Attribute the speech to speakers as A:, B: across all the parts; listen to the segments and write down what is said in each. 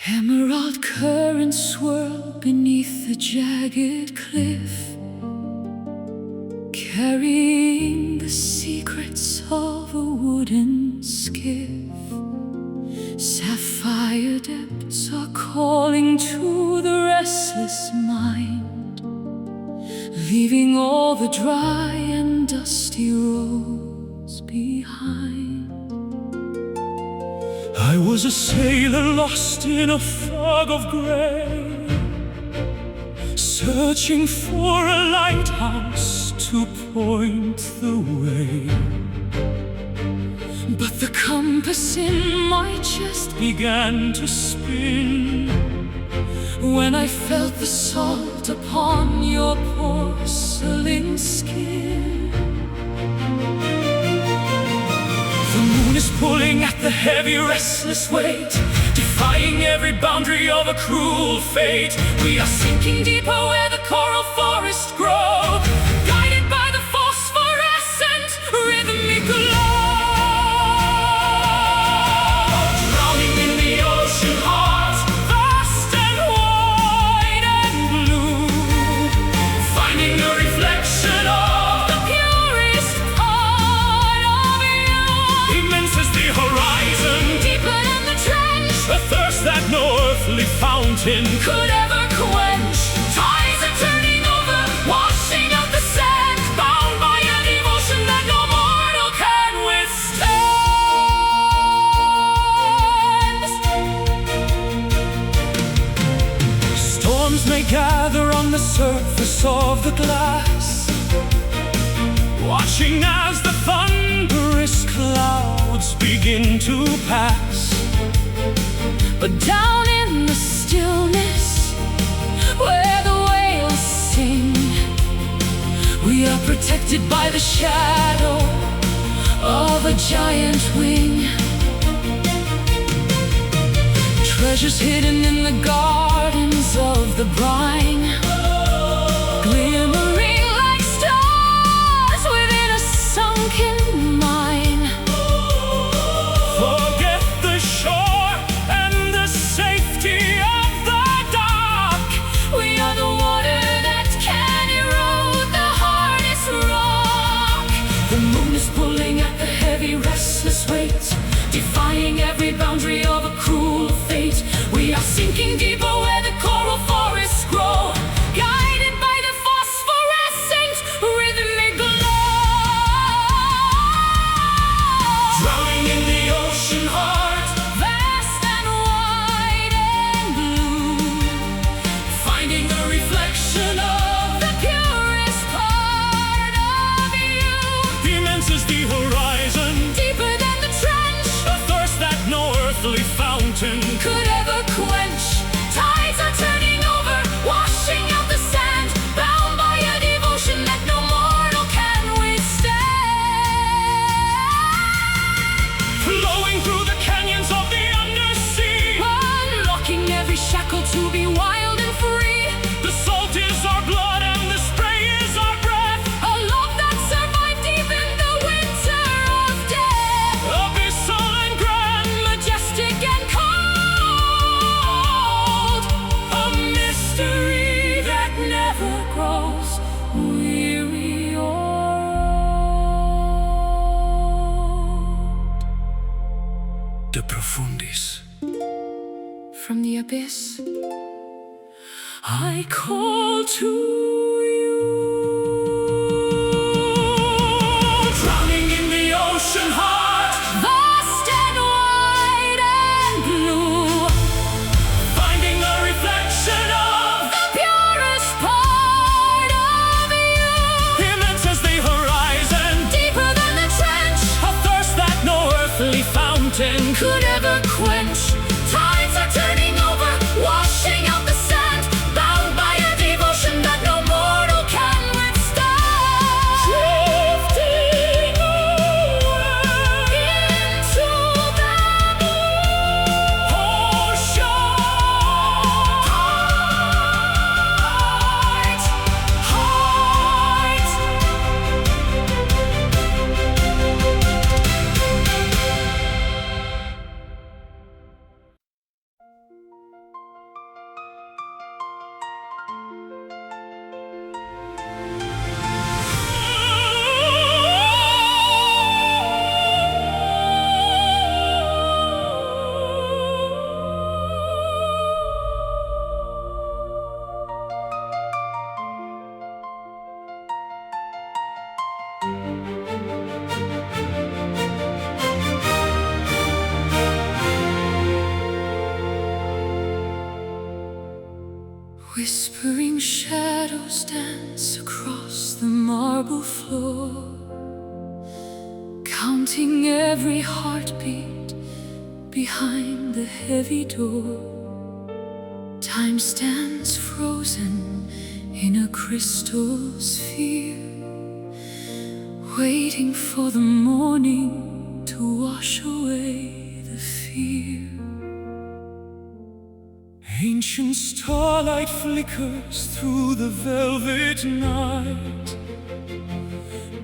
A: Emerald currents swirl beneath the jagged cliff, carrying the secrets of a wooden skiff. Sapphire depths are calling to the restless mind, leaving all the dry and dusty roads behind. I was a sailor lost in a fog of gray, searching for a lighthouse to point the way. But the compass in my chest began to spin when I felt the salt upon your porcelain skin. The moon is pulling at the heavy, restless weight, defying every boundary of a cruel fate. We are sinking deeper where the coral forests grow, guided by the phosphorescent rhythmic glow. Drowning in the ocean heart, vast and wide and blue, finding the reflection of the purest part of you. Immense as the horizon, deeper than the trench, a thirst that no earthly fountain could ever quench. Tides are turning over, washing out the sand, bound by a devotion that no mortal can withstand. Storms may gather on the surface of the glass, watching as the thunderous clouds begin to pass. But down in the stillness, where the whales sing, we are protected by the shadow of a giant wing. Treasures hidden in the gardens of the brine, glimmering like stars within a sunken mine. Forget the shore and the safety of the dark. We are the water that can erode the hardest rock. The moon is pulling at the heavy, restless weight, defying every boundary of a cruel fate. We are sinking deeper where the coral forests grow, guided by the phosphorescent rhythmic glow. Drowning in the ocean heart, vast and wide and blue, finding the reflection of the purest part of you. Immense as the horizon, deeper than the trench, a thirst that no earthly fountain could ever quench. Tides are turning over, washing out the sand, bound by a devotion that no mortal can withstand. Flowing through the canyons of the undersea, unlocking every shackle to be wild and free. The salt is our blood and the spray is our breath, a love that survived even the winter of death. Abyssal and grand, majestic and cold, a mystery that never grows weary or old. De profundis. From the abyss, I call to you. Drowning in the ocean heart, vast and wide and blue, finding the reflection of the purest part of you. Immense as the horizon, deeper than the trench, a thirst that no earthly fountain could ever quench. Tides are turning over, washing out the sand, bound by a devotion that no more Whispering shadows dance across the marble floor, counting every heartbeat behind the heavy door. Time stands frozen in a crystal sphere, waiting for the morning to wash away the fear. Ancient starlight flickers through the velvet night,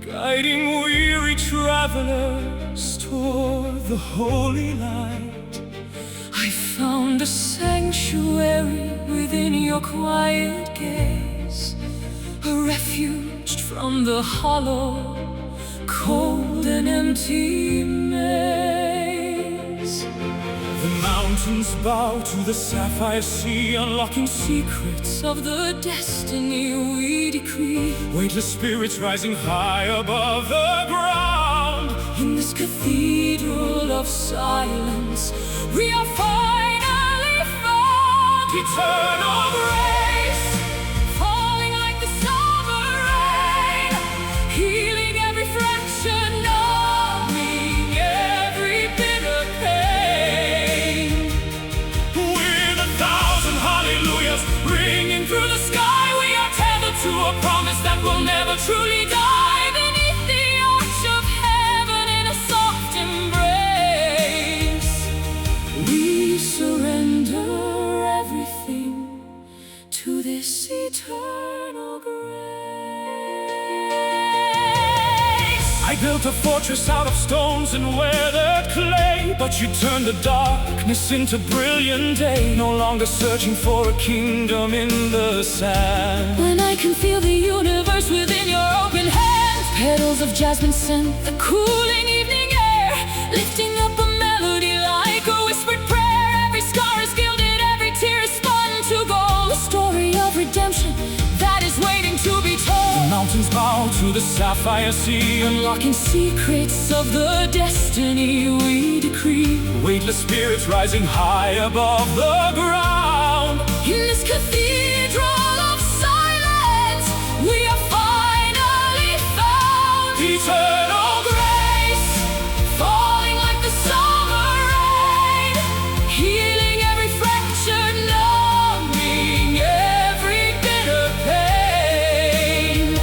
A: guiding weary travelers toward the holy light. I found a sanctuary within your quiet gaze, a refuge from the hollow, cold and empty maze. The mountains bow to the sapphire sea, unlocking secrets of the destiny we decree. Weightless spirits rising high above the ground. In this cathedral of silence, we are finally found. Eternal grace, falling like the summer rain, healing every fraction, numbing every bitter pain. With 1,000 hallelujahs ringing through the sky, we are tethered to a promise that will never truly die. Beneath the arch of heaven in a soft embrace, we surrender everything to this eternal grace. I built a fortress out of stones and weathered clay, but you turned the darkness into brilliant day. No longer searching for a kingdom in the sand. When I can feel the universe within your open hands, petals of jasmine scent the cooling evening air, lifting up a melody like a whispered prayer. Every scar is gilded, every tear is spun to gold, a story of redemption that is waiting to be told. The mountains bow to the sapphire sea, unlocking secrets of the destiny we decree. Weightless spirits rising high above the ground. In this cathedral of silence, we are finally found. Eternal grace, falling like the summer rain, healing every fracture, numbing every bitter pain.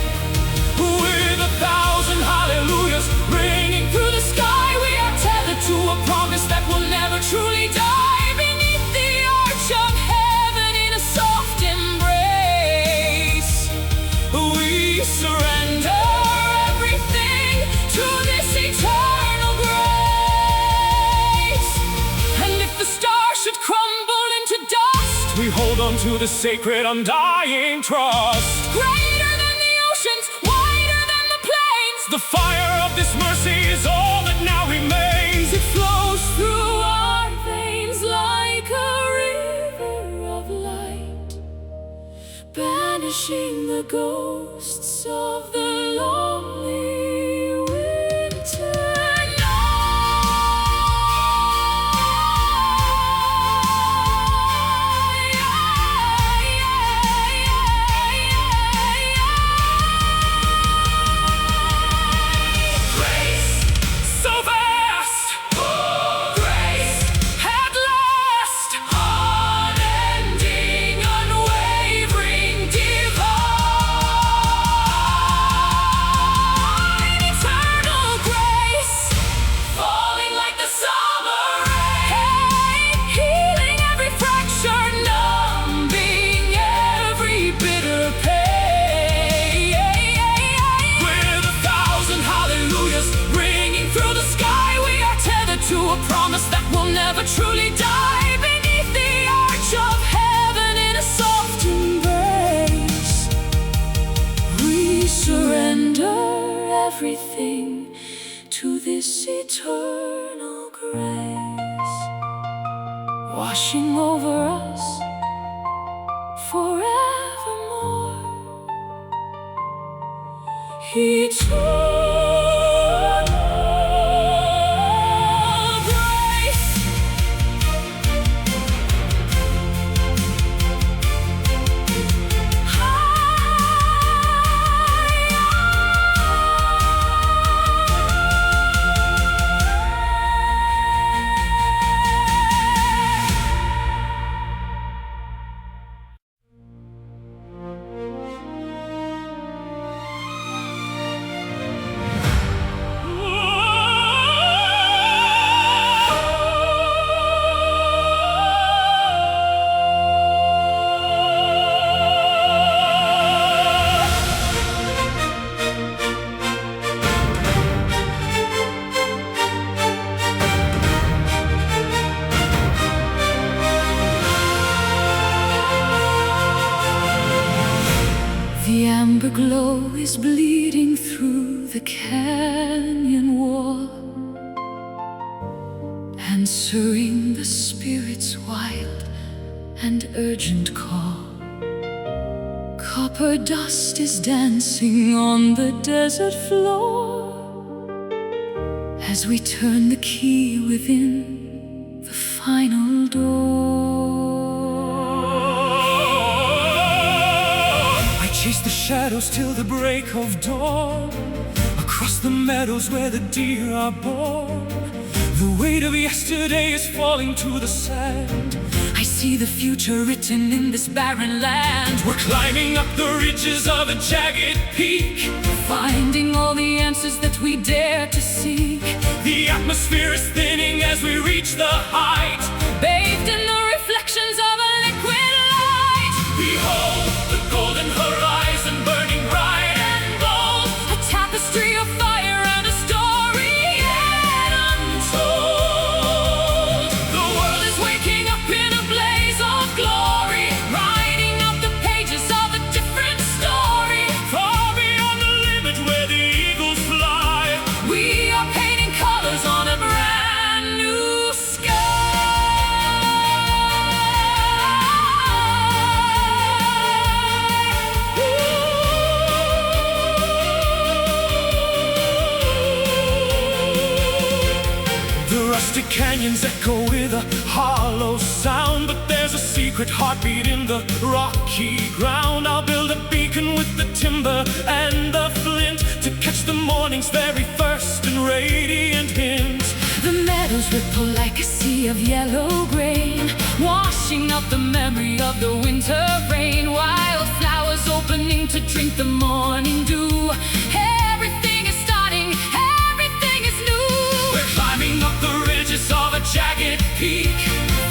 A: With 1,000 hallelujahs ringing through the sky, we are tethered to a promise that will never truly die. Beneath the arch of heaven in a soft embrace, we surrender everything to this eternal grace. And if the stars should crumble into dust, we hold on to the sacred undying trust. Greater than the oceans, wider than the plains, the fire of this mercy is all that now remains. It flows through our veins like a river of light, banishing the ghosts of the lonely winter night. Grace, so vast, grace, at last, unending, unwavering, divine. Eternal grace, falling like the summer rain, healing every fracture, numbing every bitter pain. With 1,000 hallelujahs ringing through the sky, we are tethered to a promise that will never truly die. Beneath the arch of heaven in a soft embrace, we surrender everything to this eternal grace, washing over us forevermore. Eternal grace. is bleeding through the canyon wall, answering the spirit's wild and urgent call. Copper dust is dancing on the desert floor as we turn the key within the final door. I chase the shadows till the break of dawn, across the meadows where the deer are born. The weight of yesterday is falling to the sand. I see the future written in this barren land. We're climbing up the ridges of a jagged peak, finding all the answers that we dare to seek. The atmosphere is thinning as we reach the height, bathed in the reflections of a liquid light. Behold the golden horizon burning bright and bold, a tapestry of fire and a story yet untold. The world is waking up in a blaze of glory, writing out the pages of a different story. Far beyond the limit where the eagles fly, we are painting colors on a brand new sky. The rustic canyons echo with a hollow sound, but there's a secret heartbeat in the rocky ground. I'll build a beacon with the timber and the flint to catch the morning's very first and radiant hint. The meadows ripple like a sea of yellow grain, washing out the memory of the winter rain. Wildflowers opening to drink the morning dew. Everything is starting, everything is new. We're climbing up the ridges of a jagged peak,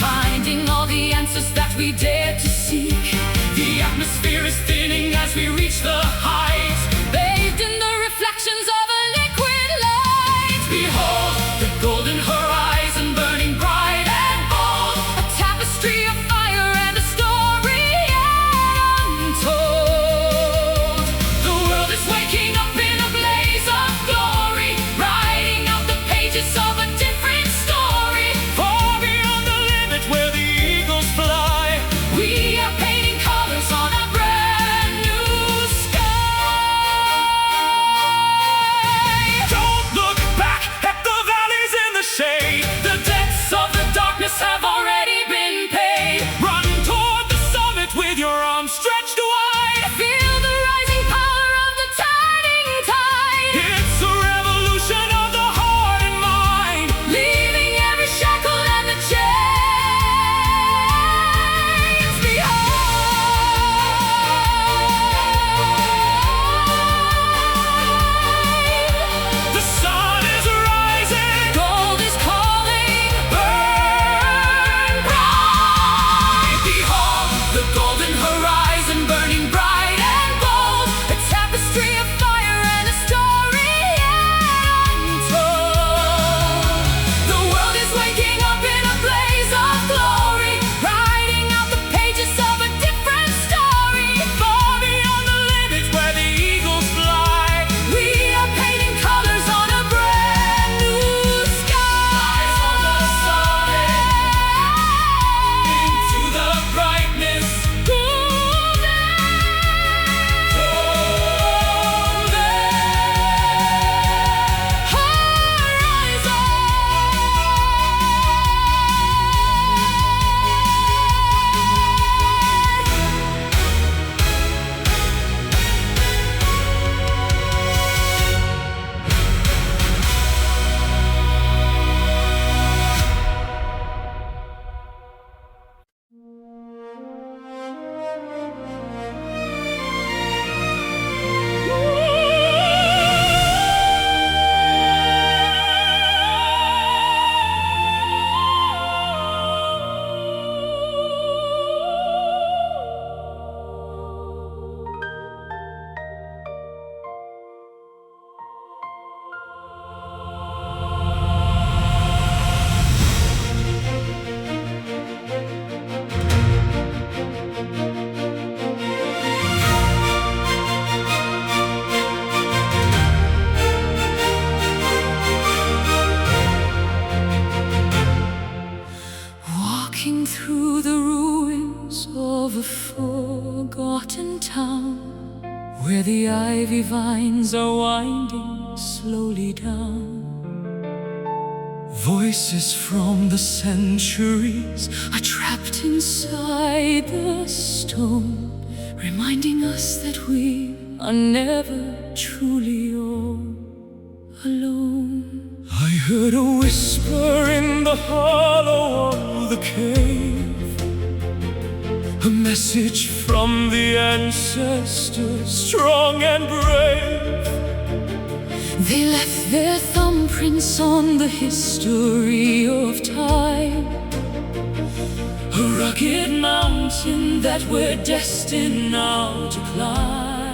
A: finding all the answers that we dare to seek. The atmosphere is thinning as we reach the height, bathed in the reflections of a liquid light. Behold the golden horizon burning bright and bold, a tapestry of fire and a story yet untold. The world is waking up in a blaze of glory, writing out the pages of a different story. Far beyond the limit where the eagles fly, we are painting colors on a brand new sky. echoes of a forgotten town, where the ivy vines are winding slowly down. Voices from the centuries are trapped inside the stone, reminding us that we are never truly all alone. I heard a whisper in the hollow of the cave, a message from the ancestors, strong and brave. They left their thumbprints on the history of time, a rugged mountain that we're destined now to climb.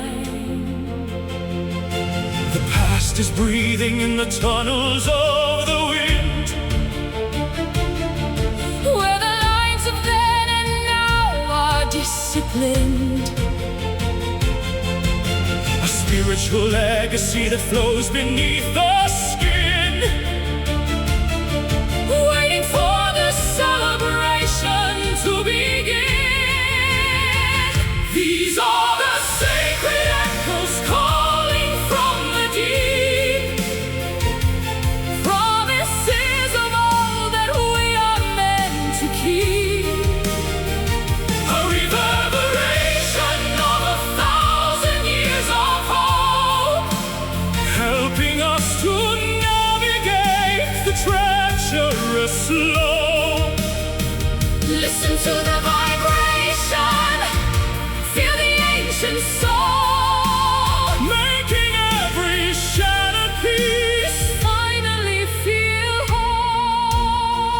A: The past is breathing in the tunnels of the wind, where the lines of then and now are disciplined. A spiritual legacy that flows beneath the skin, waiting for the celebration to begin. These are the sacred echoes calling from the deep, promises of all that we are meant to keep, a reverberation of 1,000 years of hope, helping us to navigate the treacherous slope. Listen to the vibration, feel the ancient soul, making every shattered piece finally feel whole.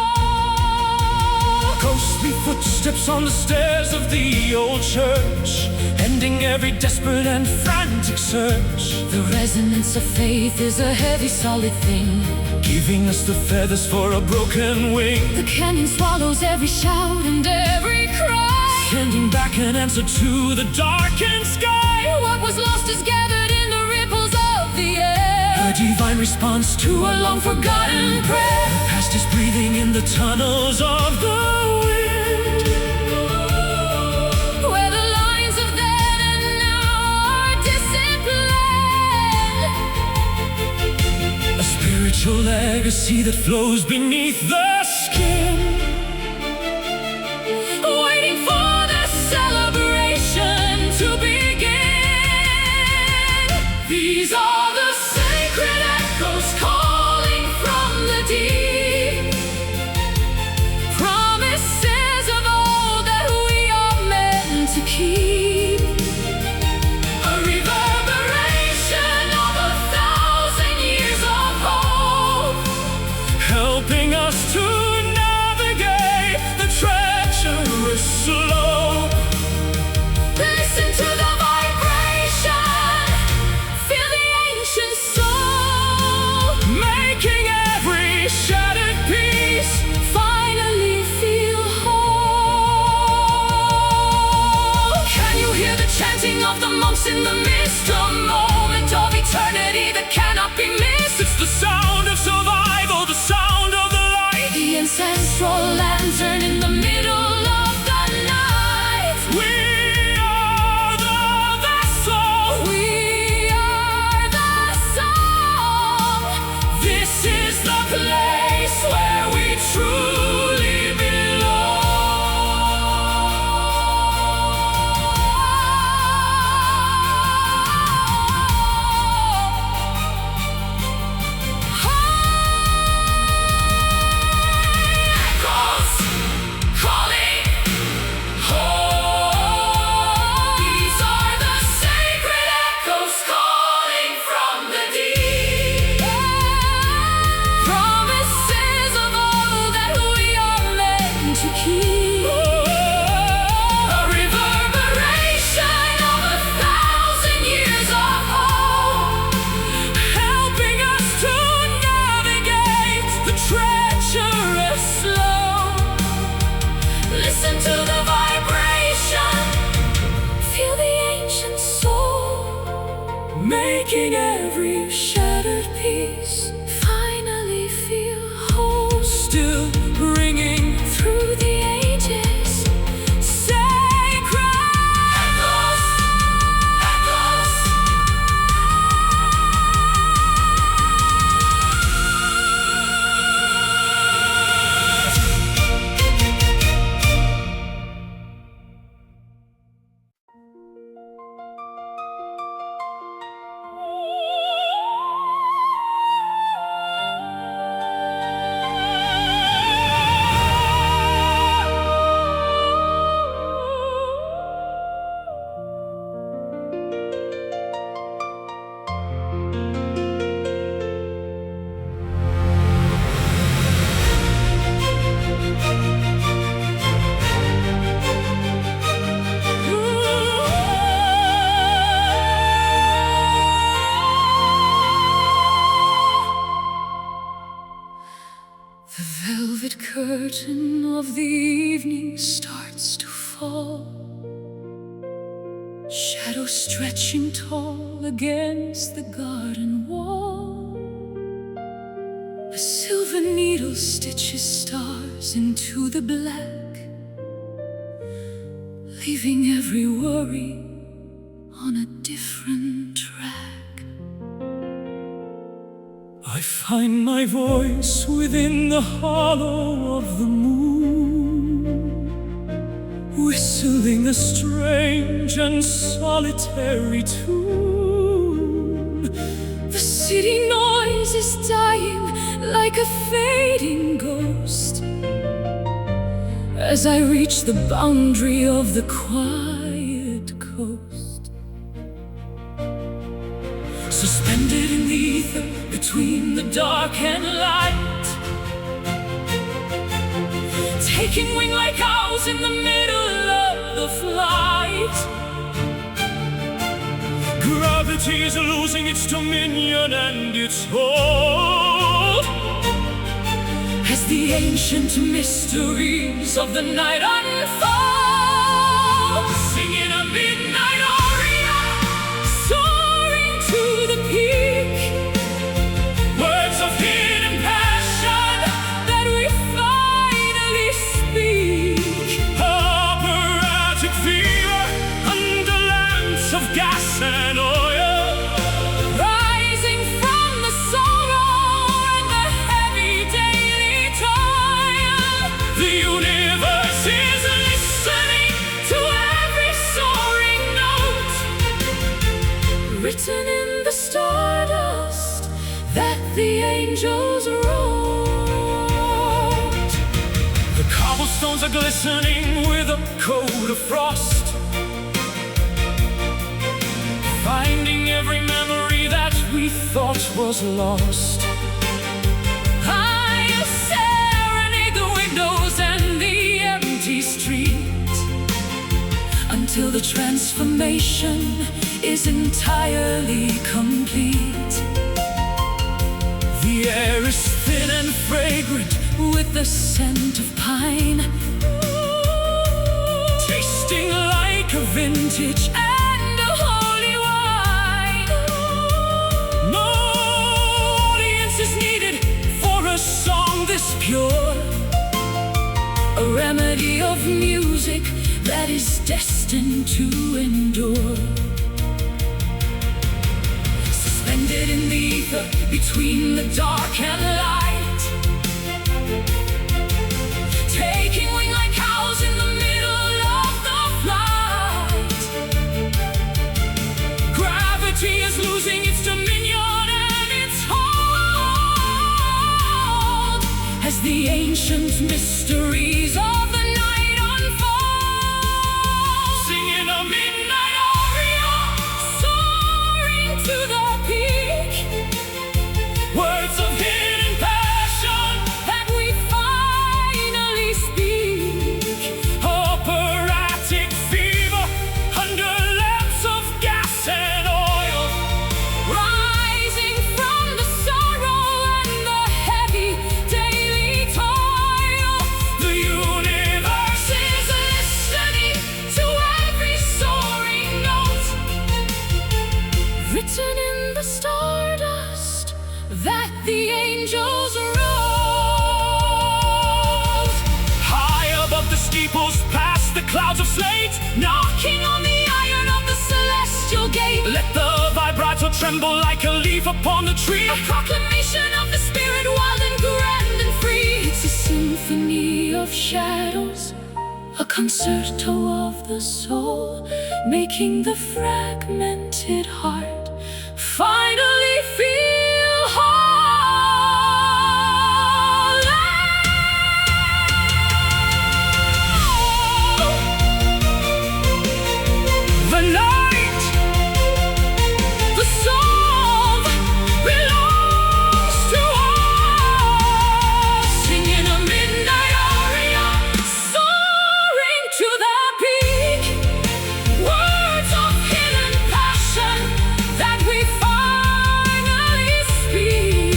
A: Ghostly footsteps on the stairs of the old church, ending every desperate and frantic search. The resonance of faith is a heavy, solid thing, giving us the feathers for a broken wing. The canyon swallows every shout and every cry, sending back an answer to the darkened sky. What was lost is gathered in the ripples of the air, a divine response to a long-forgotten prayer. The past is breathing in the tunnels of the wind, where the lines of then and now are disciplined. A spiritual legacy that flows beneath the skin, waiting for the celebration to begin. These are the sacred echoes calling from the deep, promises of all that we are meant to keep, a reverberation of 1,000 years of hope, helping us to navigate the treacherous slope. Listen to the vibration, feel the ancient soul, making every shattered piece finally feel whole. Can you hear the chanting of the monks in the mist? A moment of eternity that cannot be missed. It's the sound of survival, the sound of the light, the ancestral lantern in the middle of the night. We are the vessel, we are the song. This is the place where we truly echoes calling home. These are the sacred echoes calling from the deep, promises of all that we are meant to keep, a reverberation of 1,000 years of hope, helping us to navigate the treacherous slope. Listen to the vibration, feel the ancient soul, making every shattered piece finally feel whole. Still ringing through the ages, curtain of the evening starts to fall, shadows stretching tall against the garden wall. A silver needle stitches stars into the black, leaving every worry on a different track. I find my voice within the hollow of the moon, whistling a strange and solitary tune. The city noise is dying like a fading ghost as I reach the boundary of the quiet coast. Suspended in the ether between the dark and light, taking wing like owls in the middle of the flight. Gravity is losing its dominion and its hold as the ancient mysteries of the night unfold. Singing a midnight aria, soaring to the peak, words of hidden passion that we finally speak. Operatic fever under lamps of gas and oil, rising from the sorrow and the heavy daily toil. The universe is listening to every soaring note, written in the stardust that the angels wrote. The cobblestones are glistening with a coat of frost, finding every memory that we thought was lost. I serenade the windows and the empty street until the transformation is entirely complete. The air is thin and fragrant with the scent of pine, tasting like a vintage and a holy wine. No audience is needed for a song this pure, a remedy of music that is destined to endure. Suspended in the ether between the dark and light, taking wing like owls in the middle of the flight. Gravity is losing its dominion and its hold as the ancient mysteries of the night unfold. Singing a midnight aria, soaring to the peak, words of hidden passion that we finally speak. Operatic fever under lamps of gas and oil, rising from the sorrow and the heavy daily toil. The universe is listening to every soaring note, written in the stardust that the angels wrote. High above the steeples, past the clouds of slate, knocking on the iron of the celestial gate. Let the vibrato tremble like a leaf upon the tree, a proclamation of the spirit, wild and grand and free. It's a symphony of shadows, a concerto of the soul, making the fragmented heart finally feel whole. The night, the song belongs to us. Singing a midnight aria, soaring to the peak, words of hidden passion that we finally speak.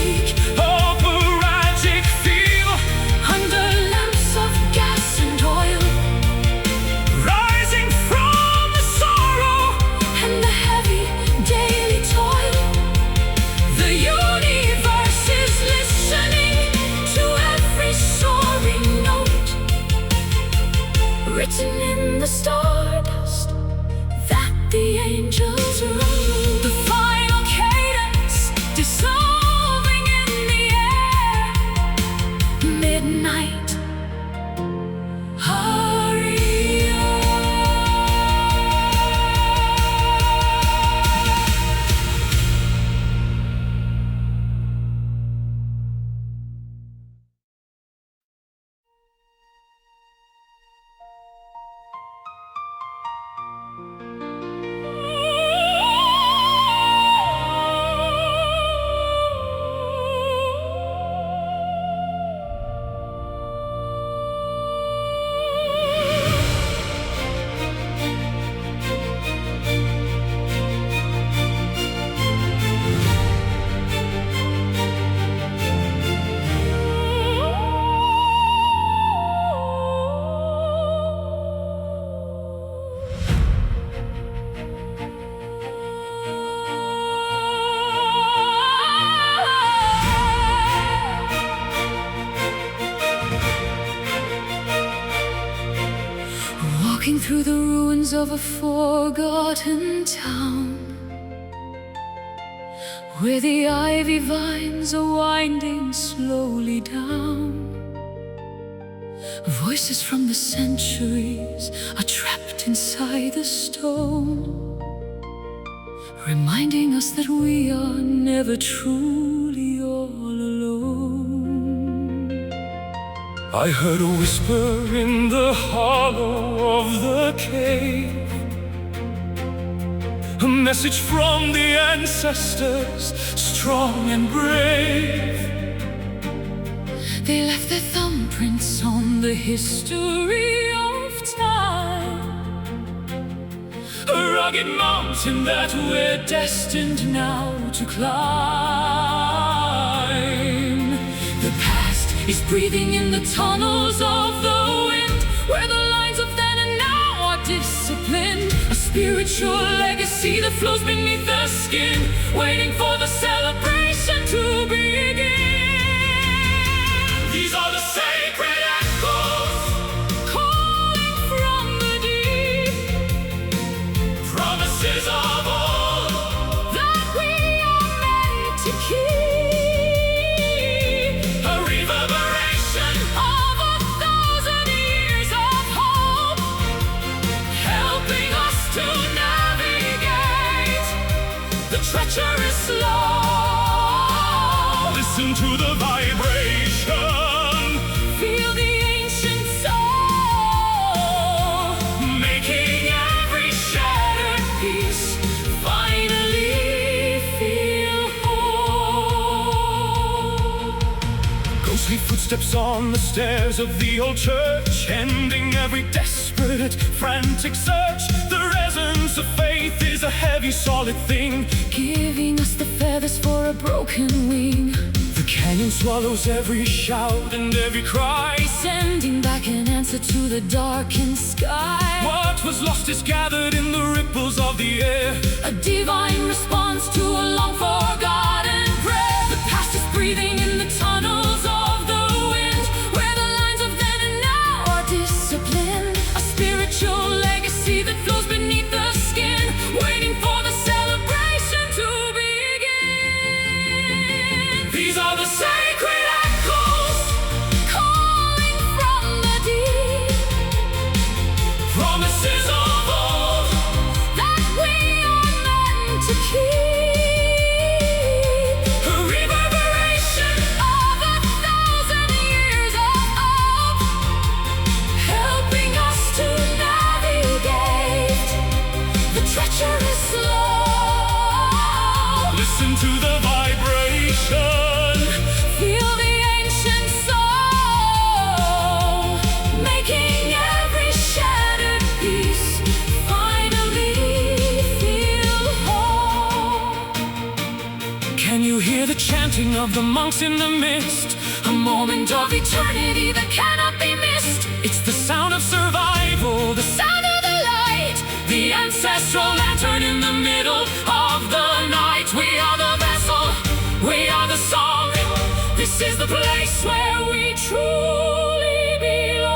A: written in the stardust that the angels wrote. The final cadence dissolving in the air. Midnight aria. Walking through the ruins of a forgotten town, where the ivy vines are winding slowly down. Voices from the centuries are trapped inside the stone, reminding us that we are never truly all alone.
B: I heard a whisper in the hollow of the cave, a message from the ancestors, strong and brave.
A: They left their thumbprints on the history of time,
B: A rugged mountain that we're destined now to climb.
A: The past is breathing in the tunnels of the wind, where the lines of then and now are disciplined. A spiritual legacy that flows beneath the skin, waiting for the celebration to begin.
B: These are the sacred echoes,
A: Calling from the deep,
B: promises of old.
A: that we are meant to keep.
B: A reverberation,
A: Of 1,000 years of hope,
B: helping us to navigate
A: the treacherous slope.
B: Listen to the vibration,
A: Feel the ancient soul,
B: making
A: every shattered piece finally feel whole.
B: ghostly footsteps on the stairs of the old church, ending every desperate, frantic search. The resonance of faith is a heavy, solid thing,
A: Giving us the feathers for a broken wing,
B: the canyon swallows every shout and every cry.
A: sending back an answer to the darkened sky.
B: What was lost is gathered in the ripples of the air.
A: A divine response to a long-forgotten prayer. The past is breathing in the tunnels of the wind, where the lines of then and now are disciplined. A spiritual legacy that flows beneath the skin, waiting for the celebration to begin.
B: These are the sacred echoes,
A: Calling from the deep,
B: promises of old.
A: that we are meant to keep.
B: A reverberation,
A: Of 1,000 years of hope, helping us to navigate the treacherous slope.
B: listen to the vibration,
A: Feel the ancient soul, making every shattered piece finally feel whole.
B: Can you hear the chanting of the monks in the mist?
A: A moment of eternity that cannot be missed.
B: It's the sound of survival, the
A: Sound of the light,
B: the ancestral lantern in the middle of the night. We are the vessel, we are the song. This is the place where we truly belong.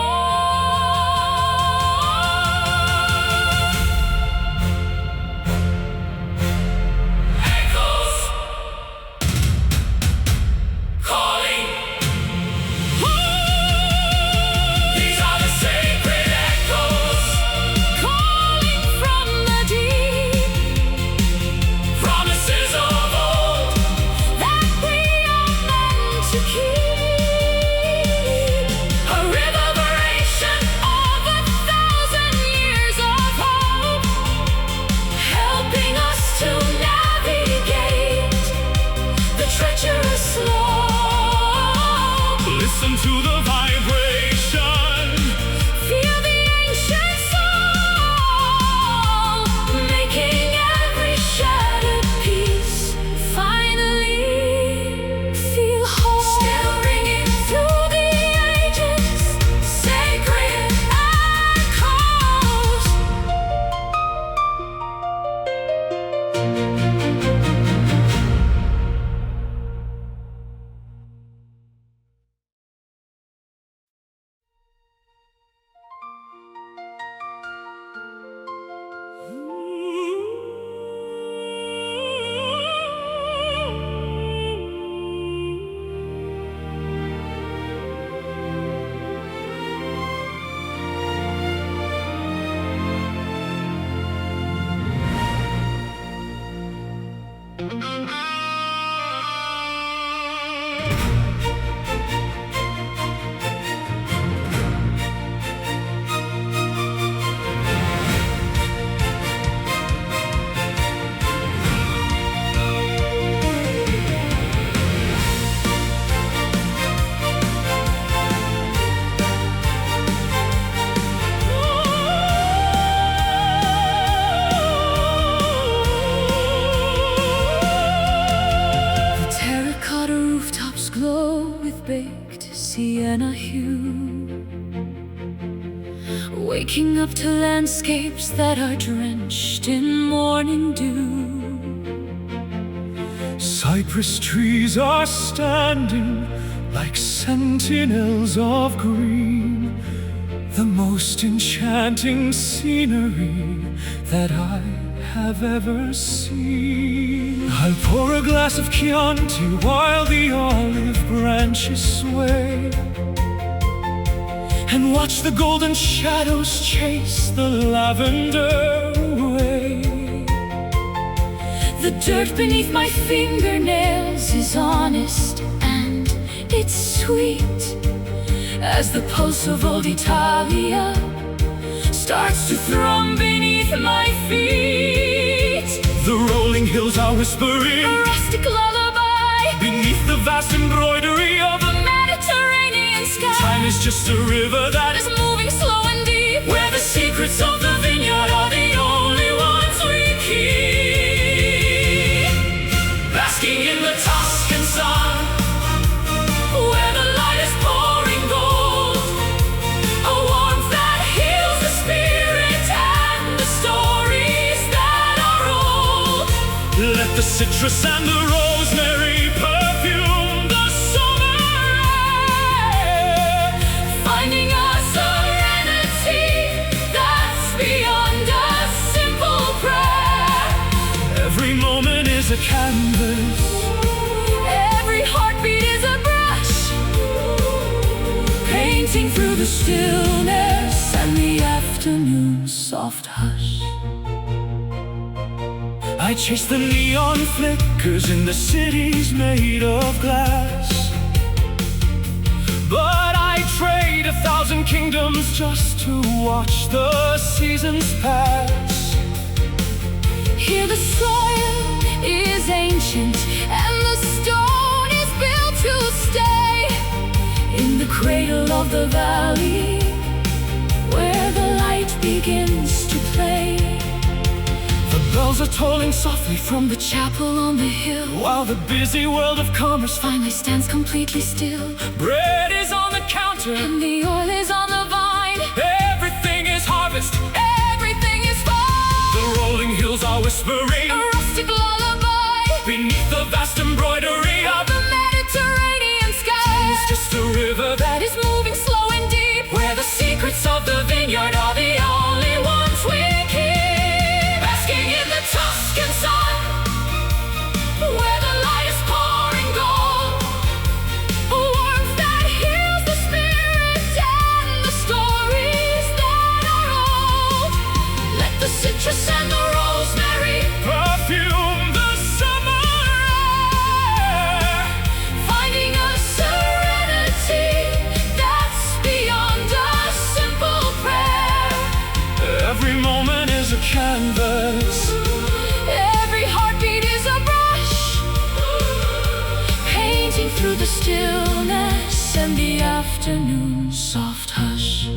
A: Sienna hue, waking up to landscapes that are drenched in morning dew.
B: Cypress trees are standing like sentinels of green, the most enchanting scenery that I have ever seen. I'll pour a glass of Chianti while the olive branches sway, and watch the golden shadows chase the lavender away.
A: The dirt beneath my fingernails is honest and it's sweet, as the pulse of old Italia starts to thrum beneath my feet.
B: The rolling hills are whispering
A: a rustic lullaby
B: beneath the vast embroidery of
A: the Mediterranean sky.
B: Time is just a river that
A: is moving slow and deep,
B: where the secrets of the vineyard are the only ones we keep. Basking in the Tuscan sun,
A: where the light is pouring gold, a warmth that heals the spirit and the stories that are old.
B: Let the citrus and the rosemary perfume the summer air,
A: finding a serenity that's beyond a simple prayer.
B: Every moment is a canvas,
A: every heartbeat is a brush, painting through the stillness and the afternoon's soft hush.
B: I chase the neon flickers in the cities made of glass, but I trade 1,000 kingdoms just to watch the seasons pass.
A: Here the soil is ancient and the stone is built to stay in the cradle of the valley, where the light begins to play.
B: The bells are tolling softly from the
A: chapel on the hill,
B: while the busy world of commerce
A: finally stands completely still.
B: Bread is on the counter
A: and the oil is on the vine.
B: Everything is harvest,
A: everything is fine.
B: The rolling hills are whispering
A: a rustic lullaby
B: beneath the vast embroidery
A: of the Mediterranean sky.
B: Time is just a river
A: that is moving slow and deep,
B: where the secrets of the vineyard are the only ones we keep. Basking in the Tuscan sun,
A: where the light is pouring gold, a warmth that heals the spirit and the stories that are old. Let the citrus and the rosemary
B: perfume the summer air,
A: finding a serenity that's beyond a simple prayer.
B: Every moment is a canvas,
A: every heartbeat is a brush, painting through the stillness and the afternoon's soft hush.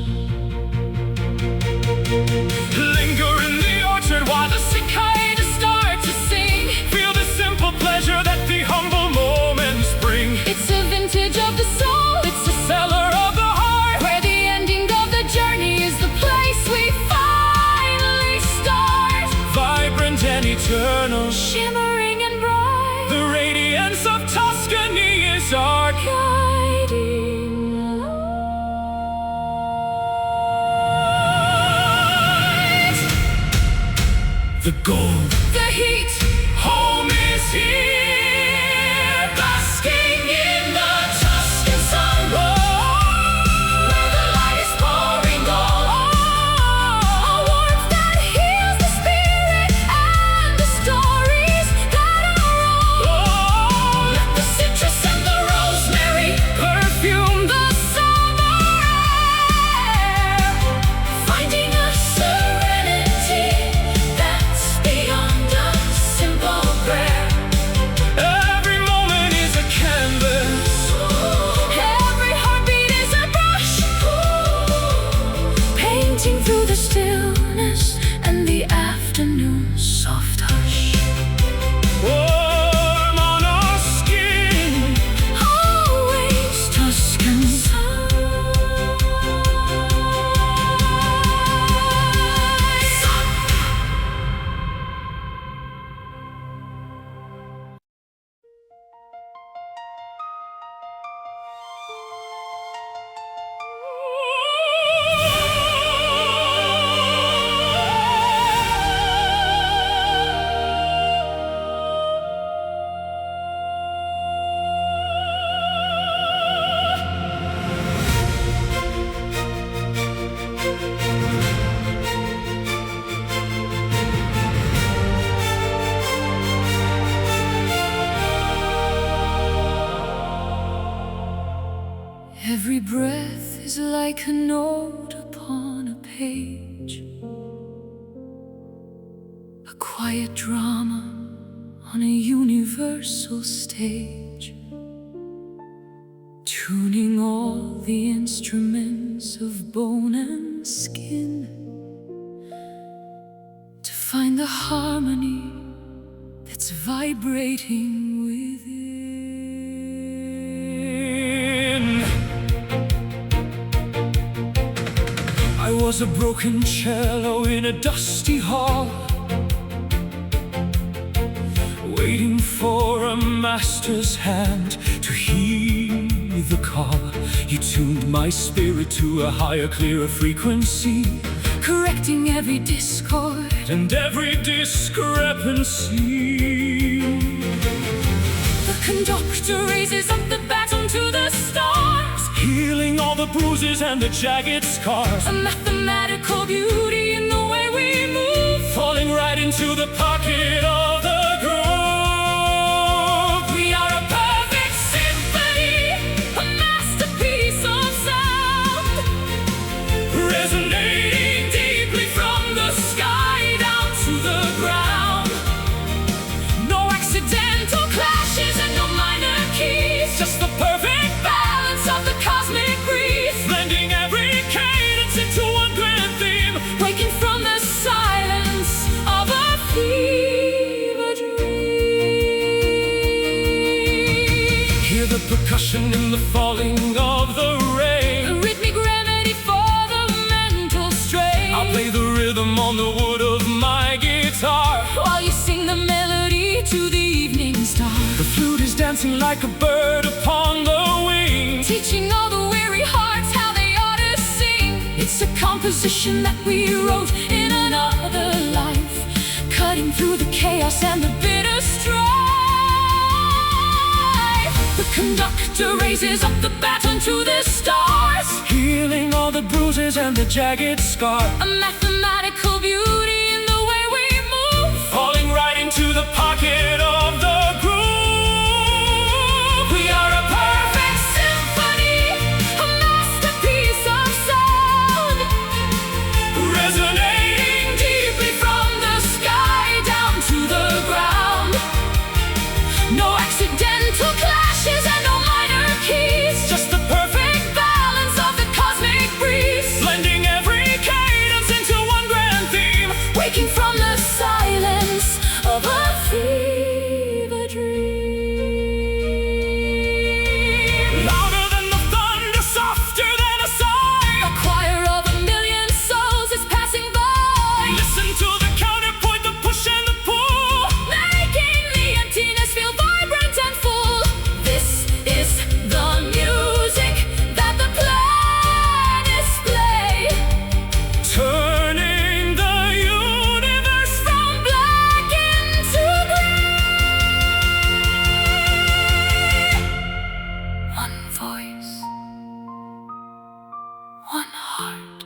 B: linger in the orchard while the cicadas start to sing. Feel the simple pleasure that the humble moments bring.
A: It's a vintage of the soul,
B: It's the cellar of the heart,
A: where the ending of the journey is the place we finally start.
B: vibrant and eternal,
A: Shimmering and bright,
B: the radiance of Tuscany is our
A: guiding light.
B: the gold.
A: The heat,
B: Home is here, basking in the Tuscan sun.
A: where the light is pouring gold, a warmth that heals the spirit and the stories that are like a note upon a page, a quiet drama on a universal stage, tuning all the instruments of bone and skin to find the harmony that's vibrating within. I was a broken cello in a dusty hall, waiting for a master's hand to heed the call. He tuned my spirit to a higher, clearer frequency, correcting every discord and every discrepancy. The conductor raises up the baton to the stars, healing all the bruises and the jagged scars. A mathematical beauty in the way we move, falling right into the pocket of the groove. We are a perfect symphony, a masterpiece of sound, resonating deeply from the sky down to the ground. No accidental clashes and no minor keys, just the perfect balance of the cosmic breeze, blending every cadence into one grand theme, waking from the silence of a fever dream. Hear the percussion in the falling of the rain, a rhythmic remedy for the mental strain. I'll play the rhythm on the wood of my guitar, while you sing the melody to the evening star. The flute is dancing like a bird upon the wing, teaching all the weary hearts how they ought to sing. It's a composition that we wrote in another life, cutting through the chaos and the bitter strife. The conductor raises up the baton to the stars, healing all the bruises and the jagged scars. A mathematical beauty in the way we move, falling right into the pocket of the groove. We are a perfect symphony, a masterpiece of sound, resonating deeply from the sky down to the ground. No accidental clashes and no minor keys, just the perfect balance of the cosmic breeze, blending every cadence into one grand theme, waking from the silence of a fever dream. Louder than the thunder, softer than a sigh, a choir of a million souls is passing by. Listen to the counterpoint, the push and the pull, making the emptiness feel vibrant and full. This is the music that the planets play, turning the universe from black into gray. One voice, one heart,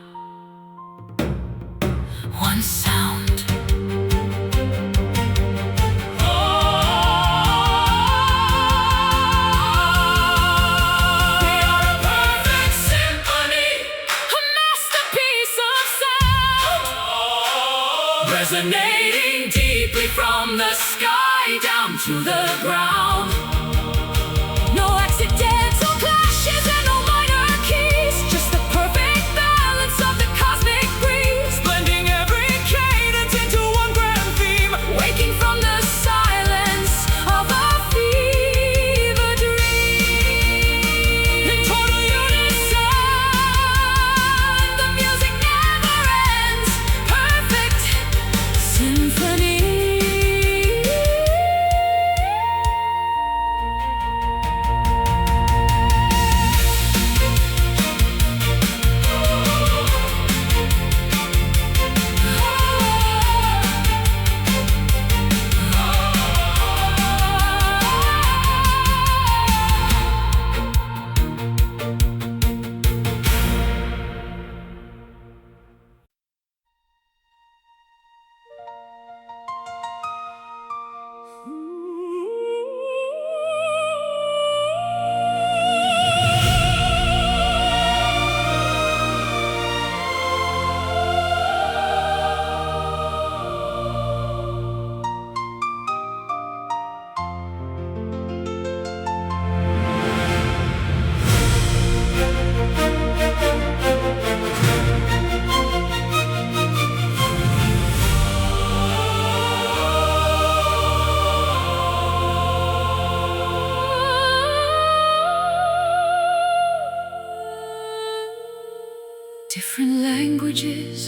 A: one sound. We are a perfect symphony, a masterpiece of sound, resonating deeply from the sky down to the ground. No accidental clashes and no minor keys, just the perfect balance of the cosmic breeze, blending every cadence into one grand theme, waking from the silence of a fever dream. In total unison, the music never ends, perfect symphony.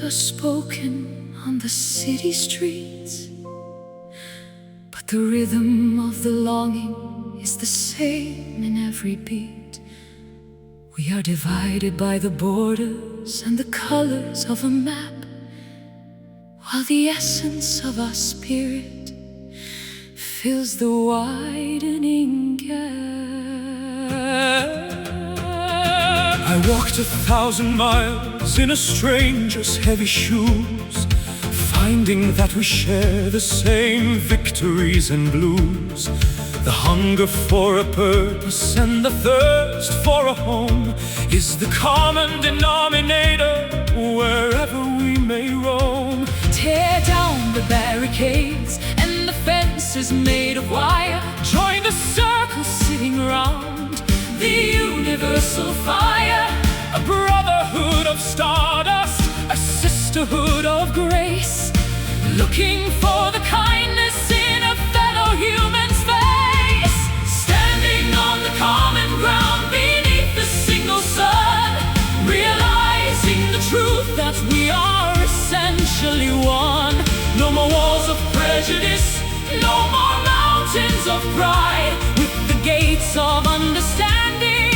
A: are spoken on the city streets, but the rhythm of the longing is the same in every beat. We are divided by the borders and the colors of a map, while the essence of our spirit fills the widening gap.
B: I walked 1,000 miles in a stranger's heavy shoes, finding that we share the same victories and blues. The hunger for a purpose and the thirst for a home is the common denominator wherever we may roam.
A: Tear down the barricades and the fences made of wire. Join the circle sitting round the universal fire.
B: A brotherhood of stardust,
A: A sisterhood of grace, looking for the kindness in a fellow human's face. Standing on the common ground beneath the single sun, realizing the truth that we are essentially one. No more walls of prejudice, no more mountains of pride. With the gates of understanding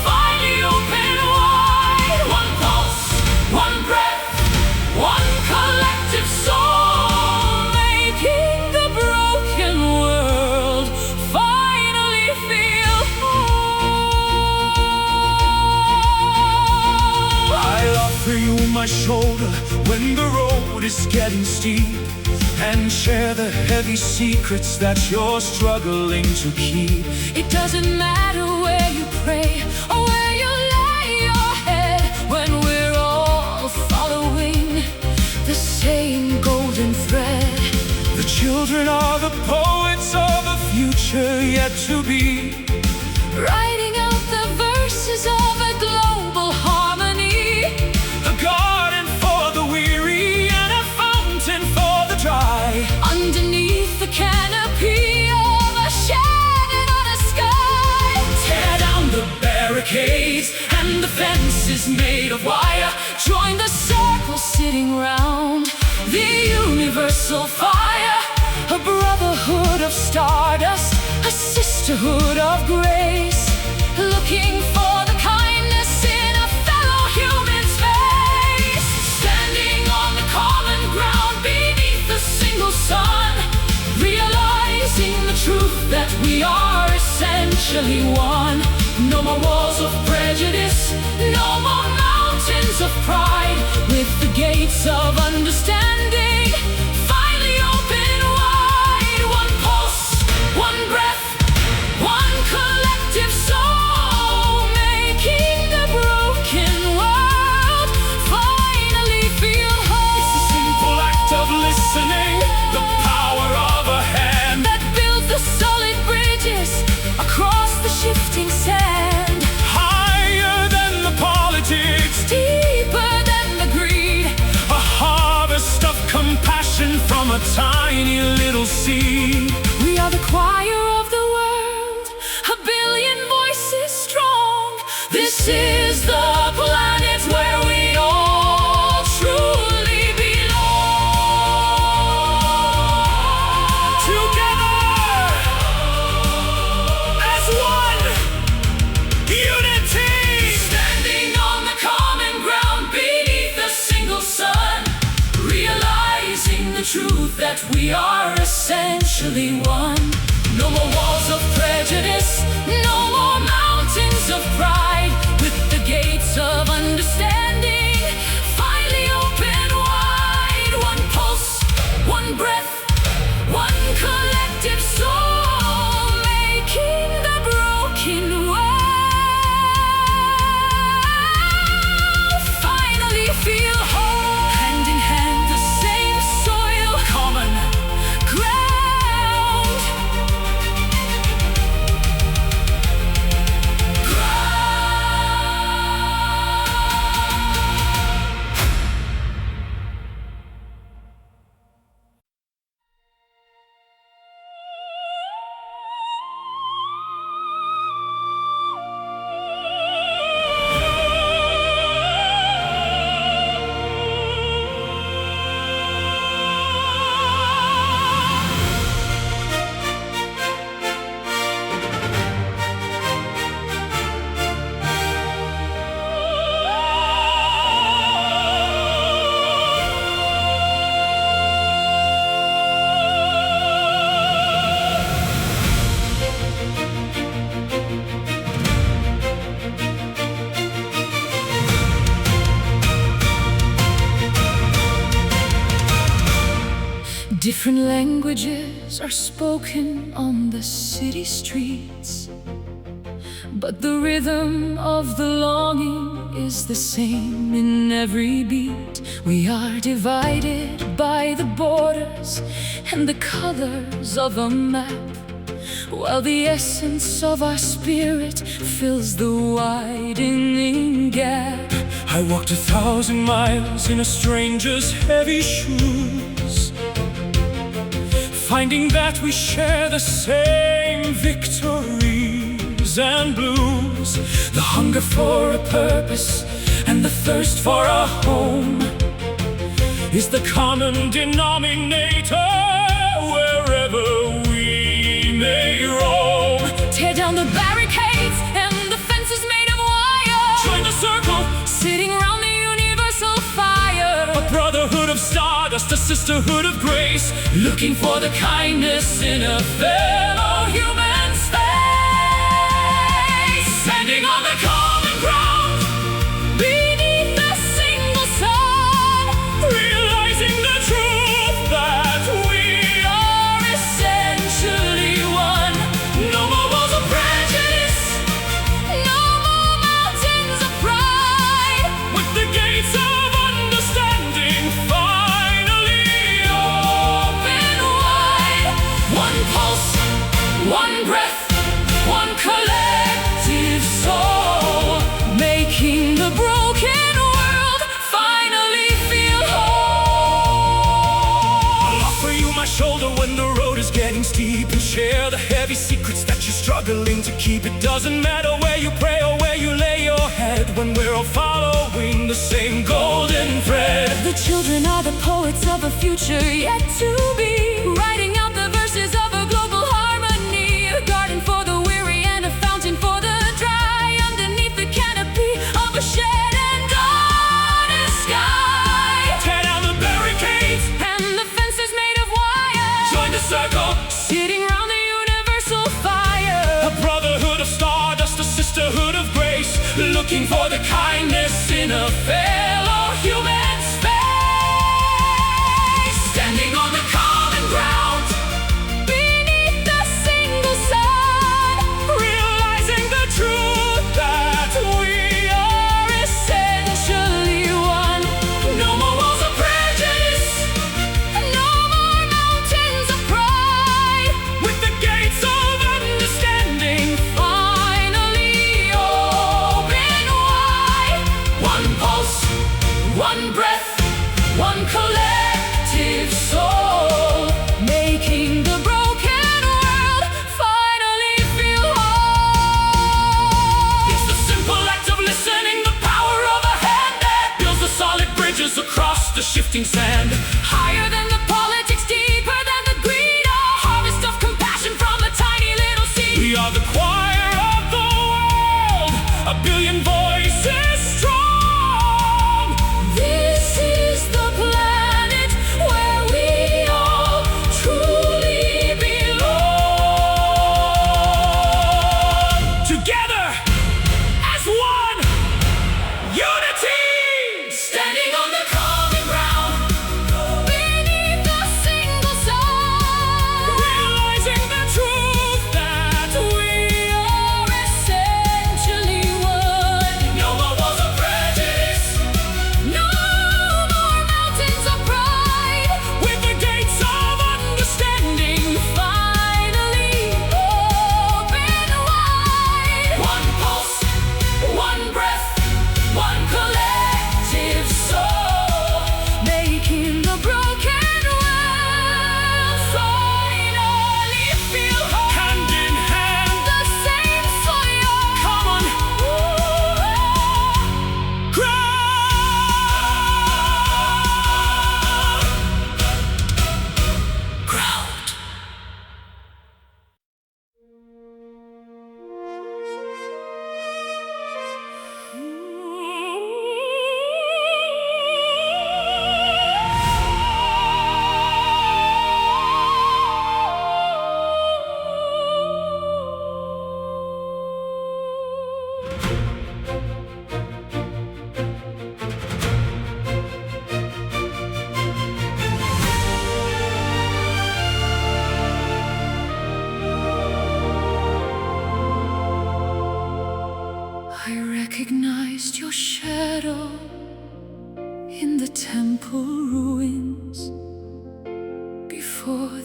A: finally open wide. One pulse, one breath, one collective soul, making the broken world finally feel whole.
B: I'll offer you my shoulder when the road is getting steep, and share the heavy secrets that you're struggling to keep.
A: It doesn't matter where you pray or where you lay your head, when we're all following the same golden thread.
B: The children are the poets of a future yet to be,
A: Writing out the verses of a global harmony.
B: a garden for the weary and a fountain for the dry.
A: Underneath the canopy of a shattered on a sky. Tear down the barricades and the fences made of wire. Join the circle sitting round the universal fire. A brotherhood of stardust, a sisterhood of grace, looking for the kindness in a fellow human's face. Standing on the common ground beneath the single sun, realizing the truth that we are essentially one. No more walls of prejudice, no more mountains of pride. With the gates of understanding finally open wide. One pulse, one breath, one collective soul, making the broken world finally feel whole.
B: It's the simple act of listening, the power of a hand,
A: that builds the solid bridges across the shifting sand.
B: higher than the politics,
A: Deeper than the greed,
B: a harvest of compassion from a tiny little seed.
A: we are the choir of the world, a billion voices strong. This is the planet where we all truly belong.
B: Together as one, unity.
A: Standing on the common ground beneath a single sun, realizing the truth that we are essentially one. No more walls of prejudice, no more mountains of pride. With the gates of understanding finally open wide. One pulse, one breath, one collective soul, making the broken world finally feel whole. Hand in hand, the same soil,
B: Common
A: ground. Ground. Different languages are spoken on the city streets, but the rhythm of the longing is the same in every beat. We are divided by the borders and the colors of a map, while the essence of our spirit fills the widening gap.
B: I walked 1,000 miles in a stranger's heavy shoes, finding that we share the same victories and blues. The hunger for a purpose and the thirst for a home is the common denominator wherever we may roam.
A: Tear down the barricades and the fences made of wire.
B: Join the circle,
A: sitting round the universal fire.
B: a brotherhood of stardust, a sisterhood of grace,
A: Looking for the kindness in a fellow human space.
B: standing on the common ground,
A: Beneath a single sun,
B: realizing the truth that
A: we are essentially one.
B: no more walls of prejudice,
A: No more mountains of pride.
B: with the gates of understanding finally
A: Open wide. One pulse, one breath, one collective soul, making the broken world finally feel whole.
B: I'll offer you my shoulder when the road is getting steep, and share the heavy secrets that you're struggling to keep. It doesn't matter where you pray or where you lay your head, when we're all following the same golden thread.
A: The children are the poets of a future yet to be, writing out the verses of a global harmony. A garden for the weary and a fountain for the dry, underneath the canopy of a shed and honest sky.
B: Tear down the barricades,
A: And the fences made of wire,
B: join the circle,
A: sitting round the universal fire.
B: a brotherhood of stardust, a sisterhood of grace, looking for the kindness in a fellow human space. Standing on the common ground,
A: Beneath a single sun,
B: realizing the truth that
A: we are essentially one.
B: no more walls of prejudice,
A: No more mountains of pride.
B: with the gates of understanding
A: Finally open wide.
B: one pulse,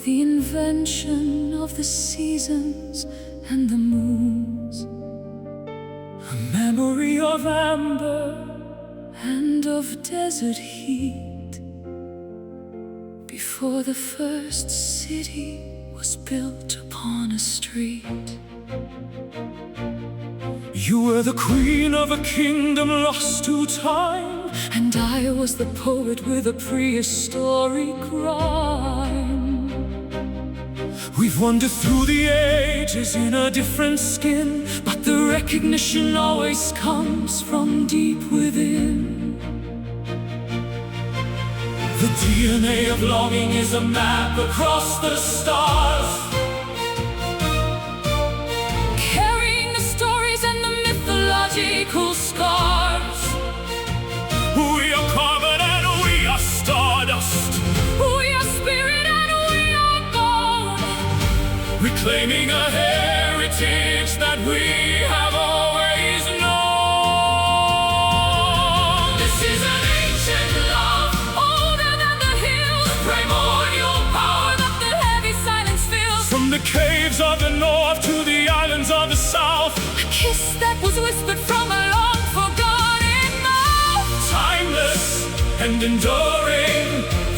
A: the invention of the seasons and the moons,
B: a memory of amber
A: and of desert heat, before the first city was built upon a street.
B: You were the queen of a kingdom lost to time,
A: and I was the poet with a prehistoric rhyme.
B: We've wandered through the ages in a different skin,
A: but the recognition always comes from deep within.
B: The DNA of longing is a map across the stars,
A: carrying the stories and the mythological scars.
B: We are carbon and we are stardust,
A: We are spirit and we are gold,
B: reclaiming a heritage that we have always known.
A: This is an ancient love, older than the hills, primordial power that the heavy silence fills.
B: From the caves of the north to the islands of the south,
A: A kiss that was whispered from a long forgotten mouth,
B: timeless and enduring,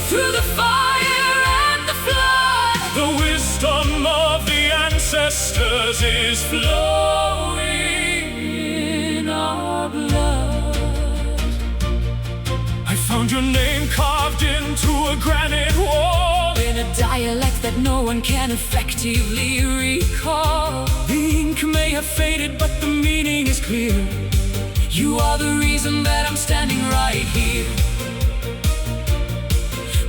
A: through the fire and the flood.
B: the wisdom of the ancestors is flowing
A: In our blood,
B: I found your name carved into a granite wall,
A: in a dialect that no one can effectively recall.
B: the ink may have faded but the meaning is clear.
A: You are the reason that I'm standing right here.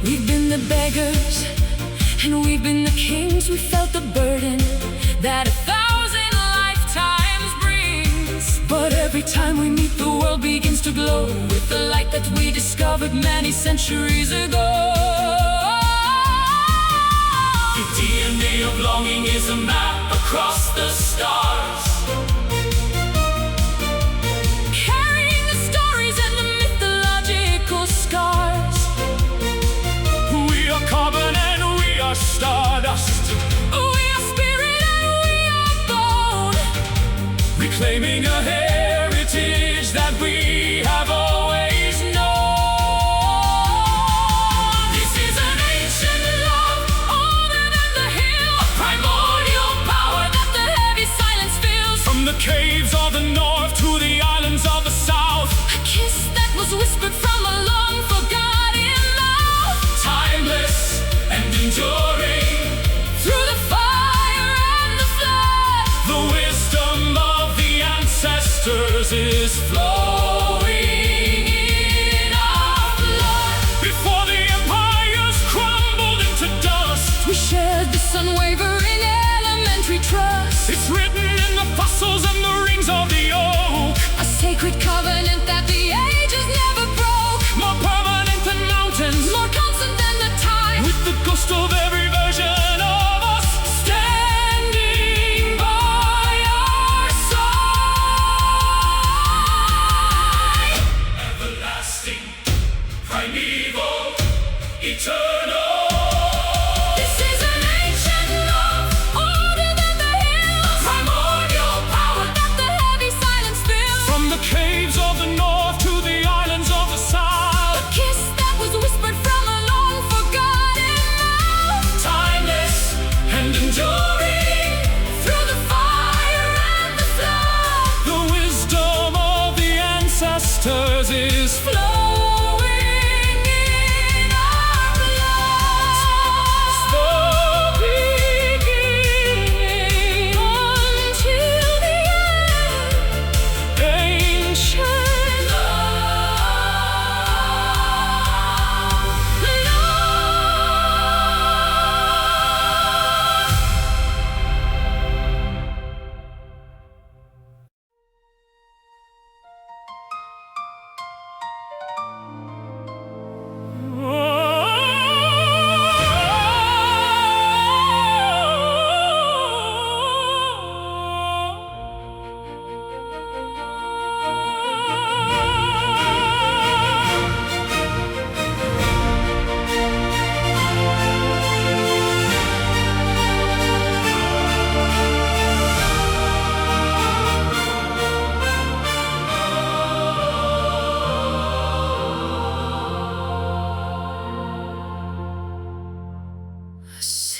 A: We've been the beggars and we've been the kings. We felt the burden that 1,000 lifetimes brings,
B: But
A: every time we meet, the world begins to glow with the light that we discovered many centuries ago.
B: the DNA of longing is a map across the stars,
A: Carrying the stories and the mythological scars.
B: we are carbon and we are stardust,
A: We are spirit and we are bone,
B: reclaiming a heritage that we have always known.
A: This is an ancient love, older than the hill, a primordial power that the heavy silence fills.
B: From the caves of the north to the islands of the south,
A: A kiss that was whispered from a long forgotten mouth,
B: timeless and enduring,
A: through the fire and the flood.
B: the wisdom of the ancestors is flowing
A: In our blood,
B: before the empires crumbled into dust.
A: we shared this unwavering elementary trust,
B: It's written in the fossils and the rings of the oak,
A: a sacred covenant that the ages never broke,
B: more permanent than mountains,
A: more constant than the time,
B: with the ghost of every version of us standing by our side. Everlasting, primeval, eternal.
A: This is an ancient love, older than the hills, primordial power that the heavy silence fills.
B: From the caves of the north to the islands of the
A: A
B: south,
A: kiss that was whispered from a long forgotten mouth,
B: timeless and enduring,
A: through the fire and the flood.
B: the wisdom of the ancestors is
A: Flowing in our blood.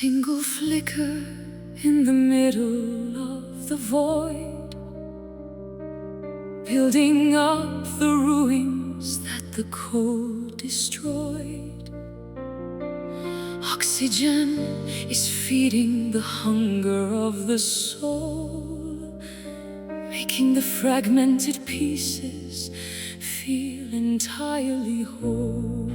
A: single flicker in the middle of the void, building up the ruins that the cold destroyed. Oxygen is feeding the hunger of the soul, making the fragmented pieces feel entirely whole.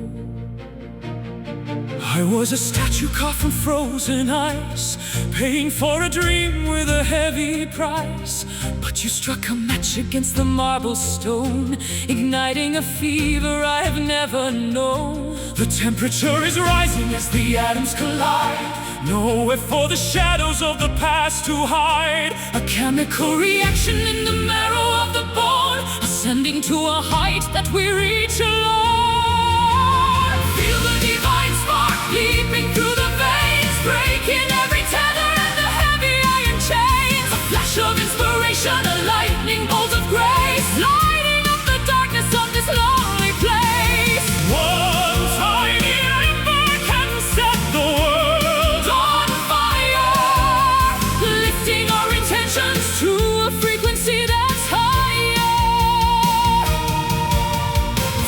B: I was a statue carved from frozen ice, paying for a dream with a heavy price. But you struck a match against the marble stone, igniting a fever I have never known. The temperature is rising as the atoms collide, nowhere for the shadows of the past to hide.
A: A chemical reaction in the marrow of the bone, ascending to a height that we reach alone. Feel the divine spark leaping through the veins, breaking every tether and the heavy iron chains. A flash of inspiration, a lightning bolt of grace, lighting up the darkness of this lonely place.
B: One tiny ember can set the world
A: On fire, lifting our intentions to a frequency that's higher.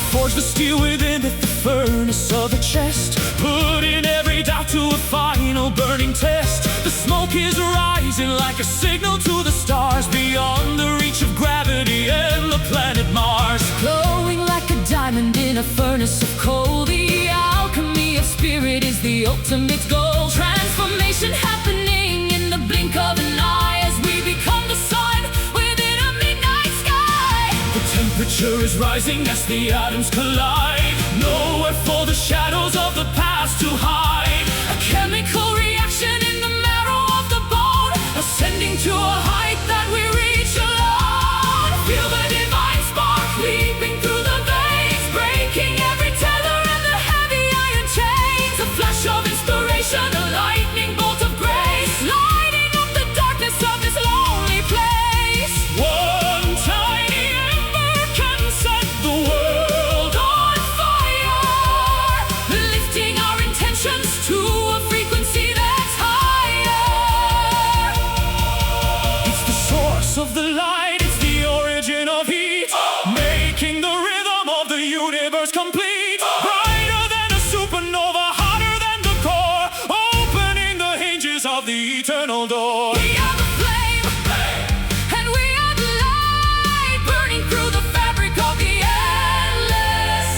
B: forge the steel within it, the furnace of a chest, putting every doubt to a final burning test. The smoke is rising like a signal to the stars, beyond the reach of gravity and the planet Mars.
A: Glowing like a diamond in a furnace of coal, the alchemy of spirit is the ultimate goal. Transformation happening in the blink of an eye, as we become the sun within a midnight sky.
B: The temperature is rising as the atoms collide, nowhere for the shadows of the past to hide.
A: A chemical reaction in the marrow of the bone, ascending to a height that we reach alone. Feel the divine spark leaping through the veins, breaking every tether and the heavy iron chains. A flash of inspiration, a lightning bolt of grace, lighting up the darkness of this lonely place.
B: One tiny ember can set the world
A: On fire, lifting our intentions to a frequency that's higher.
B: It's the source of the light, it's the origin of heat, making the rhythm of the universe complete. Brighter than a supernova, hotter than the core, opening the hinges of the eternal door.
A: We are the flame, and we are the light, burning through the fabric of the endless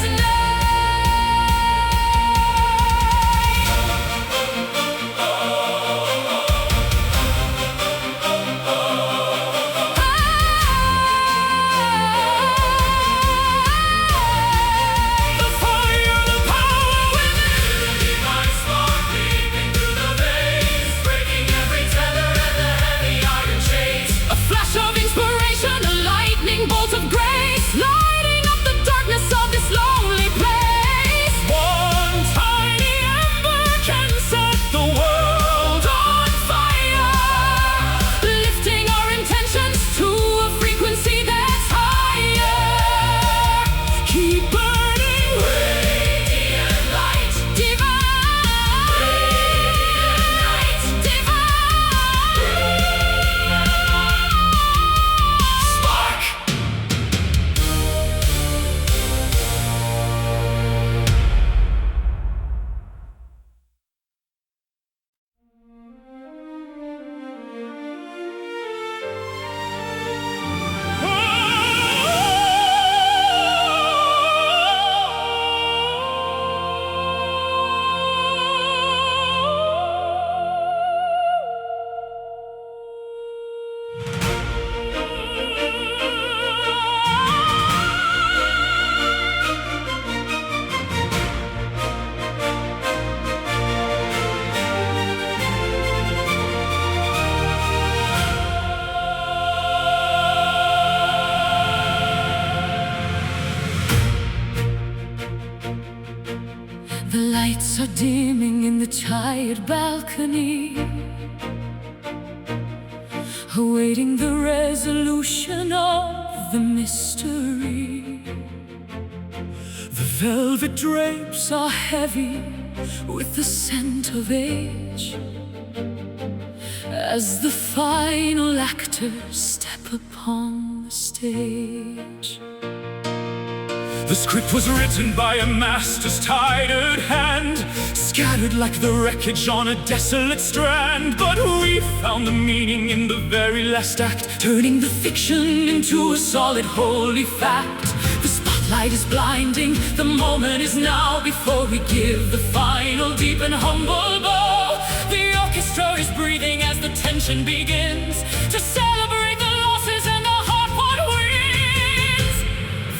B: The fire, the power within,
A: the divine spark leaping through the veins, breaking every tether and the heavy iron chains. A flash of inspiration, a lightning bolt of grace, lighting up the darkness of this lonely place.
B: one tiny ember can set the world
A: On fire, lifting our intentions to a frequency that's higher. Keep burning, radiant light, divine, radiant light, divine, spark. The lights are dimming in the tired balcony, awaiting the resolution of the mystery.
B: The velvet drapes
A: are heavy,
B: with the scent of age, as the final actors step upon the stage. The script was written by a master's tired hand, scattered like the wreckage on a desolate strand. But we found the meaning in the very last act, turning the fiction into a solid holy fact. The spotlight is blinding, the moment is now, before we give the final deep and humble bow. The orchestra is breathing as the tension begins, to celebrate the losses and the heart-won wins.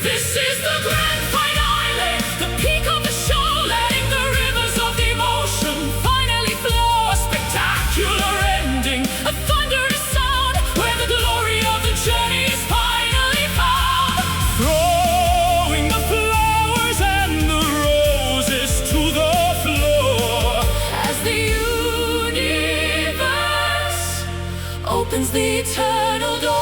B: This is the grand finale, the peak of the show, letting the rivers of emotion finally flow. A spectacular ending, a thunderous sound, where the glory of the journey is finally found. Throwing the flowers and the roses to the floor, as the universe opens the eternal door.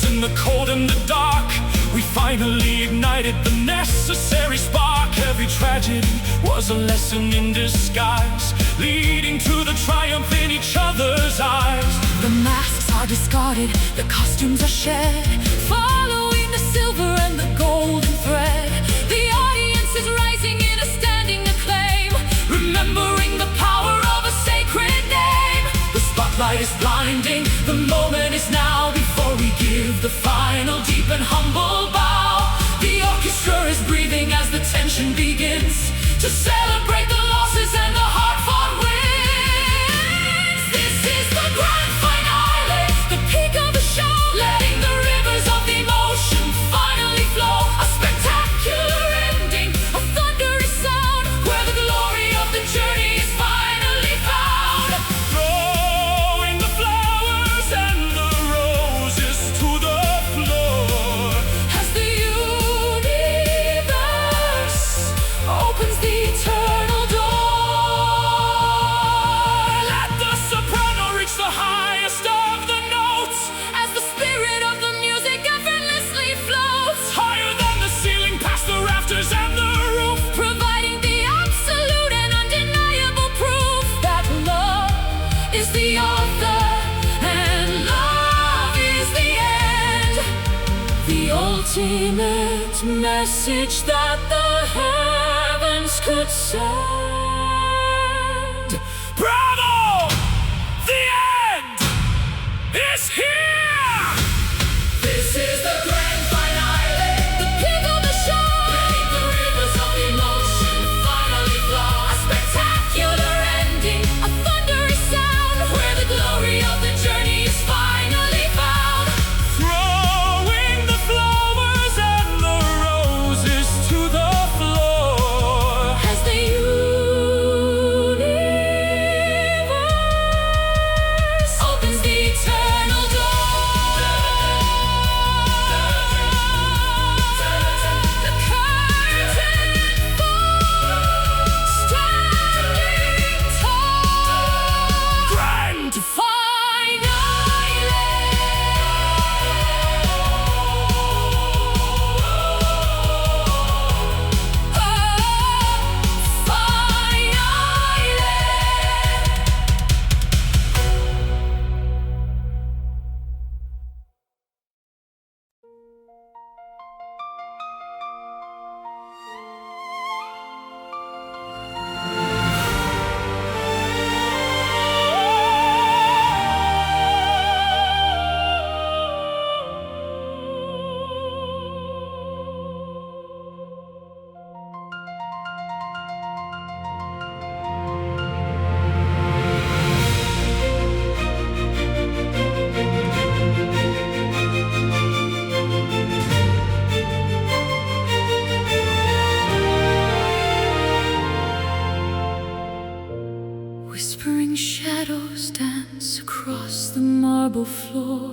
B: In the cold and the dark, we finally ignited the necessary spark. Every tragedy was a lesson in disguise, leading to the triumph in each other's eyes. The masks are discarded, the costumes are shed, following the silver and the golden thread. The audience is rising in a standing acclaim, remembering the power of a sacred name. The spotlight is blinding, the moment is now, before we give the final deep and humble bow. The orchestra is breathing as the tension begins, to celebrate the losses and the hard-fought wins. This is the grand finale, the peak of the show, letting the rivers of emotion finally flow. A spectacular ending, a thunderous sound, where the glory of the journey is finally found. Throwing the flowers and the roses to the floor, as the universe opens the eternal door. Let the soprano reach the highest of the notes, as the spirit of the music effortlessly floats, higher than the ceiling, past the rafters and the roof, providing the absolute and undeniable proof that love is the author and love is the end. The ultimate message that the heavens could send. Bravo! The end is here! This is the grand finale, the peak of the show, letting the rivers of emotion finally flow. A spectacular ending, a thunderous sound, where the glory of the journey is finally found. Throwing the flowers and the roses to the floor, as the universe opens the eternal door. The curtain falls, standing tall. Grand whispering shadows dance across the marble floor,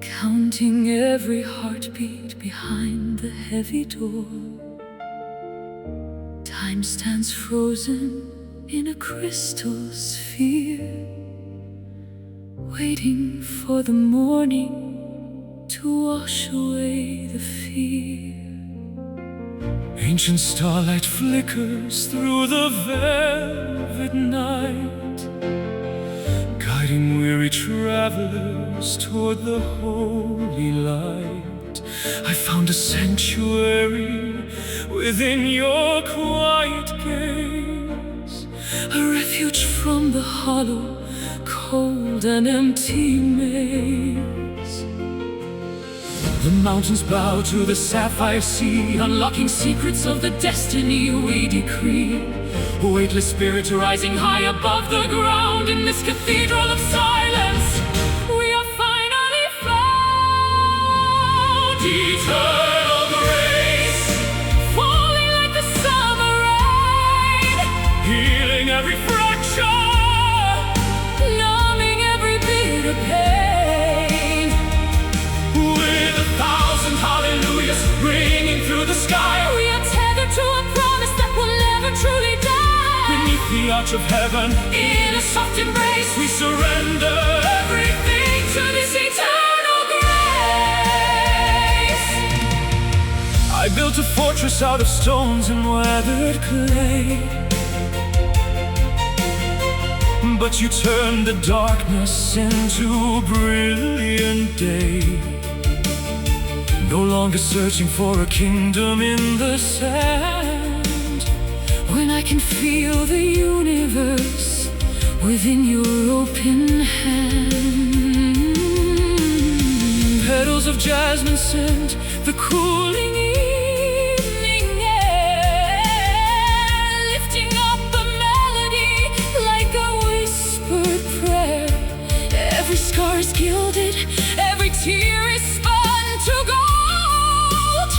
B: counting every heartbeat behind the heavy door. Time stands frozen in a crystal sphere, waiting for the morning to to wash away the fear. Ancient starlight flickers through the velvet night, guiding weary travelers toward the holy light. I found a sanctuary within your quiet gaze, a refuge from the hollow, cold and empty maze. The mountains bow to the sapphire sea, unlocking secrets of the destiny we decree. A weightless spirit rising high above the ground in this cathedral of silence. We are finally found. Eternal grace, falling like the summer rain, healing every fracture, numbing every bit of pain. With 1,000 hallelujahs ringing through the sky, we are tethered to a promise that will never truly die. Beneath the arch of heaven, in a soft embrace, we surrender everything to this eternal grace. I built a fortress out of stones and weathered clay, but you turned the darkness into brilliant day. No longer searching for a kingdom in the sand, when I can feel the universe within your open hand. Petals of jasmine scent the cooling evening air, lifting up a melody like a whispered prayer. Every scar is gilded, every tear is spun to gold,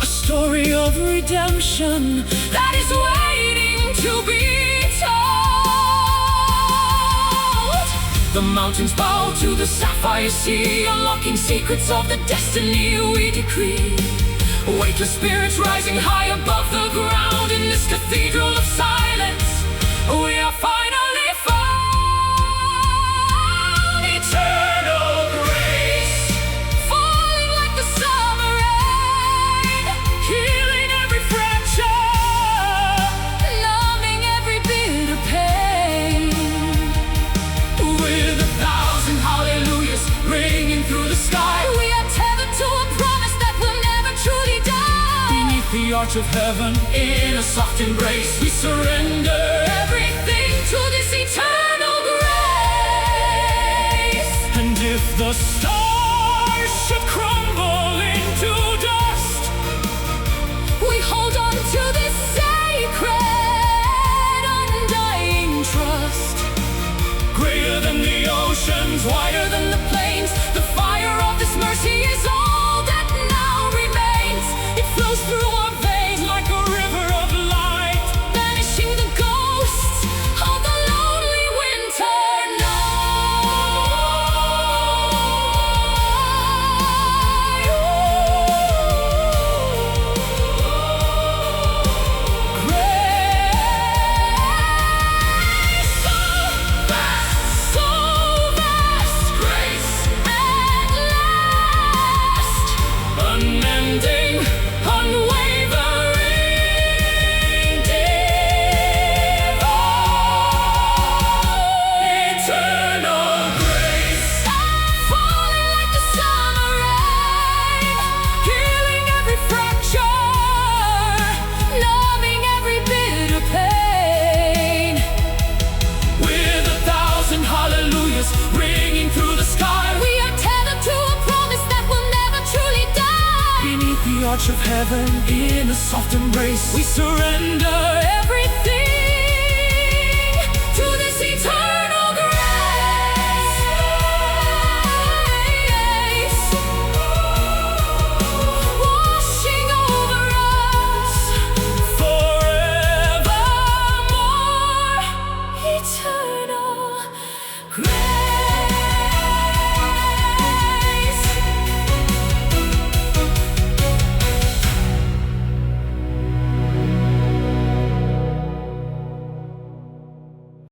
B: a story of redemption that is waiting to be told. The mountains bow to the sapphire sea, unlocking secrets of the destiny we decree. Weightless spirits rising high above the ground in this cathedral of silence. We are finally found. Eternal grace, falling like the summer rain, healing every fracture, numbing every bit of pain. With 1,000 hallelujahs ringing through the sky, we are tethered to a promise that will never truly die. Beneath the arch of heaven, in a soft embrace, we surrender everything to this eternal grace. And if the stars should crumble into dust, we hold on to this sacred, undying trust. Greater than the oceans, wider than the plains, the fire of this mercy is all that now remains. It flows through our veins like a river of light, banishing the ghosts of the lonely winter unending, unwavering, divine, eternal grace, falling like the summer rain, healing every fracture, numbing every bit of pain. With 1,000 hallelujahs ringing through the sky, we are tethered to a promise that will never truly die. Beneath the arch of heaven, in a soft embrace, we surrender